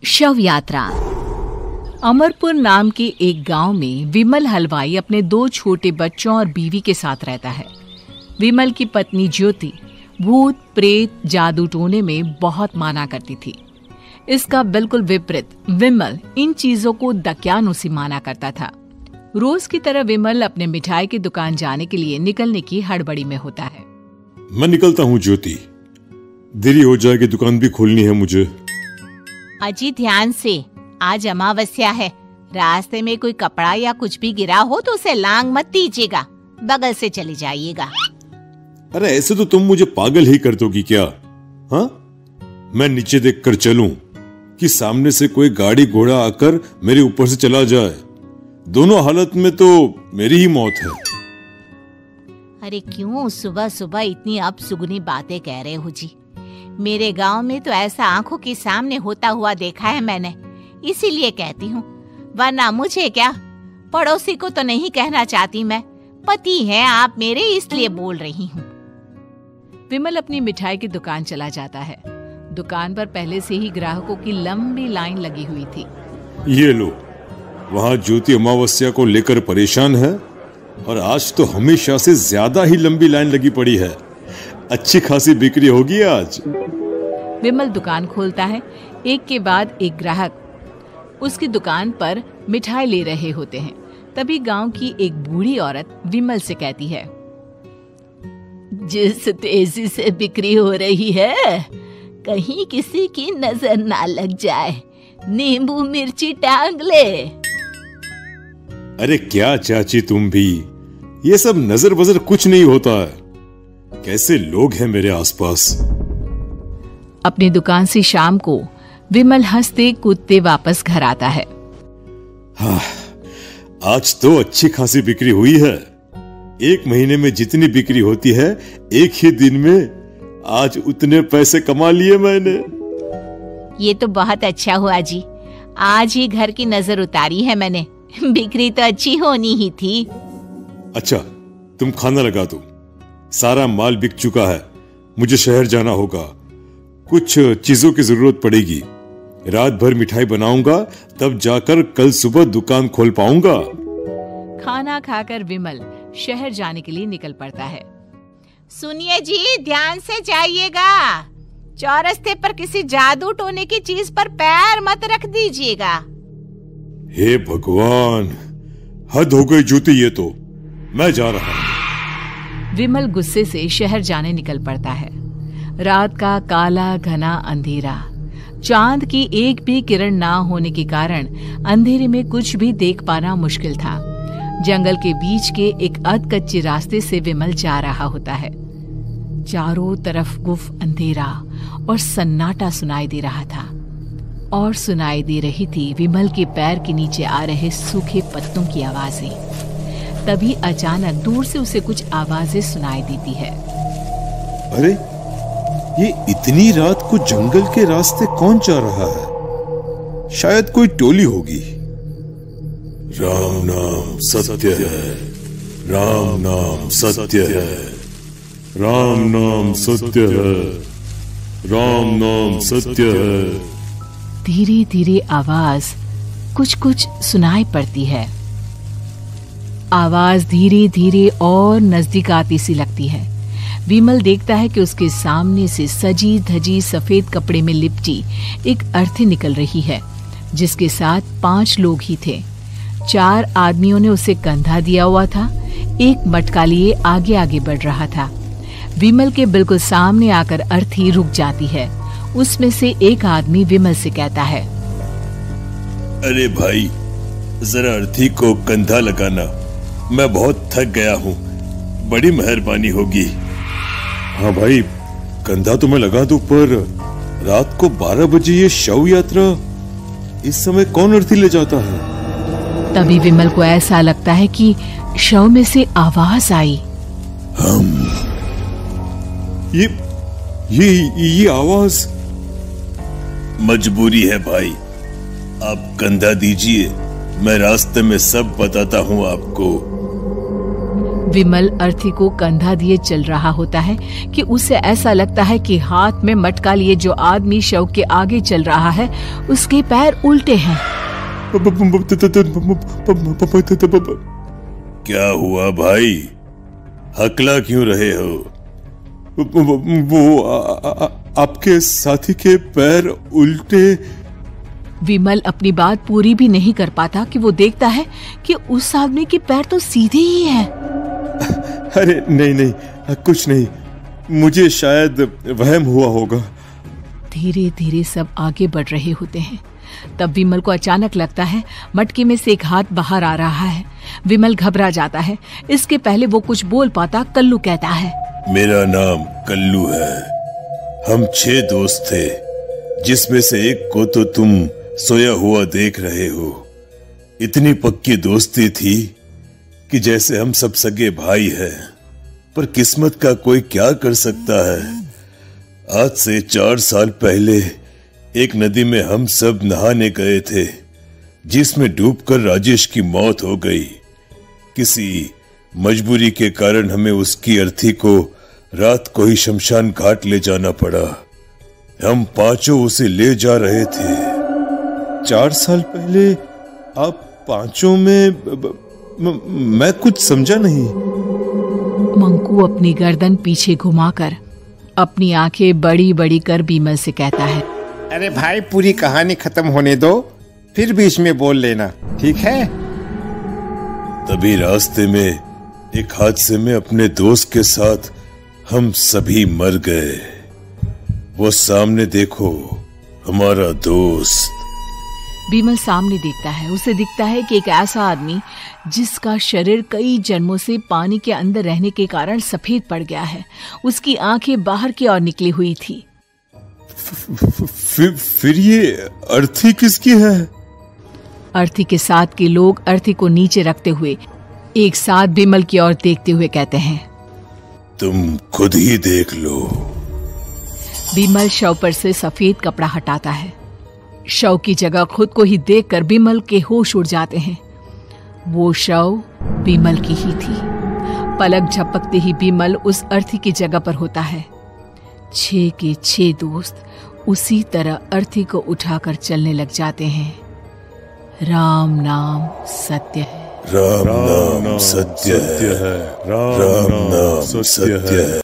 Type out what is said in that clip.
शव यात्रा। अमरपुर नाम के एक गांव में विमल हलवाई अपने 2 छोटे बच्चों और बीवी के साथ रहता है। विमल की पत्नी ज्योति भूत प्रेत जादू टोने में बहुत माना करती थी। इसका बिल्कुल विपरीत विमल इन चीजों को दक्यानुसी माना करता था। रोज की तरह विमल अपने मिठाई की दुकान जाने के लिए निकलने की हड़बड़ी में होता है। मैं निकलता हूँ ज्योति, देरी हो जाएगी, दुकान भी खोलनी है मुझे। अजी ध्यान से, आज अमावस्या है। रास्ते में कोई कपड़ा या कुछ भी गिरा हो तो उसे लांग मत दीजिएगा, बगल से चले जाइएगा। अरे ऐसे तो तुम मुझे पागल ही कर दोगी क्या? हाँ, मैं नीचे देख कर चलूं कि सामने से कोई गाड़ी घोड़ा आकर मेरे ऊपर से चला जाए? दोनों हालत में तो मेरी ही मौत है। अरे क्यों सुबह सुबह इतनी अपसुगनी बातें कह रहे हो जी? मेरे गांव में तो ऐसा आंखों के सामने होता हुआ देखा है मैंने, इसीलिए कहती हूँ, वरना मुझे क्या, पड़ोसी को तो नहीं कहना चाहती मैं। पति हैं आप मेरे, इसलिए बोल रही हूँ। विमल अपनी मिठाई की दुकान चला जाता है। दुकान पर पहले से ही ग्राहकों की लंबी लाइन लगी हुई थी। ये लो, वहाँ ज्योति अमावस्या को लेकर परेशान है और आज तो हमेशा से ज्यादा ही लंबी लाइन लगी पड़ी है। अच्छी खासी बिक्री होगी आज। विमल दुकान खोलता है। एक के बाद एक ग्राहक उसकी दुकान पर मिठाई ले रहे होते हैं। तभी गांव की एक बूढ़ी औरत विमल से कहती है, जिस तेजी से बिक्री हो रही है, कहीं किसी की नजर ना लग जाए, नींबू मिर्ची टांग ले। अरे क्या चाची तुम भी, ये सब नजर बजर कुछ नहीं होता है। कैसे लोग हैं मेरे आसपास। अपनी दुकान से शाम को विमल हंसते कूदते वापस घर आता है। हाँ, आज तो अच्छी खासी बिक्री हुई है। 1 महीने में जितनी बिक्री होती है, एक ही दिन में आज उतने पैसे कमा लिए मैंने। ये तो बहुत अच्छा हुआ जी, आज ही घर की नजर उतारी है मैंने। बिक्री तो अच्छी होनी ही थी। अच्छा, तुम खाना लगा दो, सारा माल बिक चुका है। मुझे शहर जाना होगा, कुछ चीजों की जरूरत पड़ेगी। रात भर मिठाई बनाऊंगा, तब जाकर कल सुबह दुकान खोल पाऊंगा। खाना खाकर विमल शहर जाने के लिए निकल पड़ता है। सुनिए जी, ध्यान से जाइएगा। चौरस्ते पर किसी जादू टोने की चीज पर पैर मत रख दीजिएगा। हे भगवान, हद हो गई ज्योति, ये तो मैं जा रहा हूं। विमल गुस्से से शहर जाने निकल पड़ता है। रात का काला घना अंधेरा, चांद की एक भी किरण ना होने के कारण अंधेरे में कुछ भी देख पाना मुश्किल था। जंगल के बीच के एक अधकच्चे रास्ते से विमल जा रहा होता है। चारों तरफ गुफ अंधेरा और सन्नाटा सुनाई दे रहा था, और सुनाई दे रही थी विमल के पैर के नीचे आ रहे सूखे पत्तों की आवाजें। तभी अचानक दूर से उसे कुछ आवाजें सुनाई देती है। अरे, ये इतनी रात को जंगल के रास्ते कौन जा रहा है? शायद कोई टोली होगी। राम नाम सत्य है, राम नाम सत्य है, राम नाम सत्य है, राम नाम सत्य है। धीरे धीरे आवाज कुछ कुछ सुनाई पड़ती है। आवाज धीरे धीरे और नजदीक आती सी लगती है। विमल देखता है कि उसके सामने से सजी धजी सफेद कपड़े में लिपटी एक अर्थी निकल रही है, जिसके साथ 5 लोग ही थे। 4 आदमियों ने उसे कंधा दिया हुआ था। एक मटका लिए आगे आगे बढ़ रहा था। विमल के बिल्कुल सामने आकर अर्थी रुक जाती है। उसमें से एक आदमी विमल से कहता है, अरे भाई, जरा अर्थी को कंधा लगाना, मैं बहुत थक गया हूँ, बड़ी मेहरबानी होगी। हाँ भाई, कंधा तो मैं लगा दूं, पर रात को 12 बजे ये शव यात्रा, इस समय कौन अर्थी ले जाता है? तभी विमल को ऐसा लगता है कि शव में से आवाज आई। ये आवाज। मजबूरी है भाई, आप कंधा दीजिए, मैं रास्ते में सब बताता हूँ आपको। विमल अर्थी को कंधा दिए चल रहा होता है कि उसे ऐसा लगता है कि हाथ में मटका लिए जो आदमी शव के आगे चल रहा है उसके पैर उल्टे हैं। क्या हुआ भाई, हकला क्यों रहे हो? वो आपके साथी के पैर उल्टे। विमल अपनी बात पूरी भी नहीं कर पाता कि वो देखता है कि उस आदमी के पैर तो सीधे ही है। अरे नहीं, कुछ नहीं, मुझे शायद वहम हुआ होगा। धीरे धीरे सब आगे बढ़ रहे होते हैं। तब विमल को अचानक लगता है मटके में से एक हाथ बाहर आ रहा है। विमल घबरा जाता है। इसके पहले वो कुछ बोल पाता, कल्लू कहता है, मेरा नाम कल्लू है। हम 6 दोस्त थे, जिसमें से एक को तो तुम सोया हुआ देख रहे हो। इतनी पक्की दोस्ती थी कि जैसे हम सब सगे भाई हैं। पर किस्मत का कोई क्या कर सकता है। आज से 4 साल पहले एक नदी में हम सब नहाने गए थे, जिसमें डूबकर राजेश की मौत हो गई। किसी मजबूरी के कारण हमें उसकी अर्थी को रात को ही शमशान घाट ले जाना पड़ा। हम 5 उसे ले जा रहे थे। 4 साल पहले आप 5 में मैं कुछ समझा नहीं। मंकू अपनी गर्दन पीछे घुमाकर अपनी आंखें बड़ी बड़ी कर विमल से कहता है, अरे भाई, पूरी कहानी खत्म होने दो, फिर बीच में बोल लेना, ठीक है? तभी रास्ते में एक हादसे में अपने दोस्त के साथ हम सभी मर गए। वो सामने देखो, हमारा दोस्त। विमल सामने देखता है। उसे दिखता है कि एक ऐसा आदमी जिसका शरीर कई जन्मों से पानी के अंदर रहने के कारण सफेद पड़ गया है। उसकी आंखें बाहर की ओर निकली हुई थी। फिर ये अर्थी किसकी है? अर्थी के साथ के लोग अर्थी को नीचे रखते हुए एक साथ विमल की ओर देखते हुए कहते हैं, तुम खुद ही देख लो। विमल शव पर से सफेद कपड़ा हटाता है। शव की जगह खुद को ही देखकर विमल के होश उड़ जाते हैं। वो शव विमल की ही थी। पलक झपकते ही विमल उस अर्थी की जगह पर होता है। 6 के 6 दोस्त उसी तरह अर्थी को उठाकर चलने लग जाते हैं। राम नाम सत्य है। राम नाम सत्य है। राम नाम सत्य है।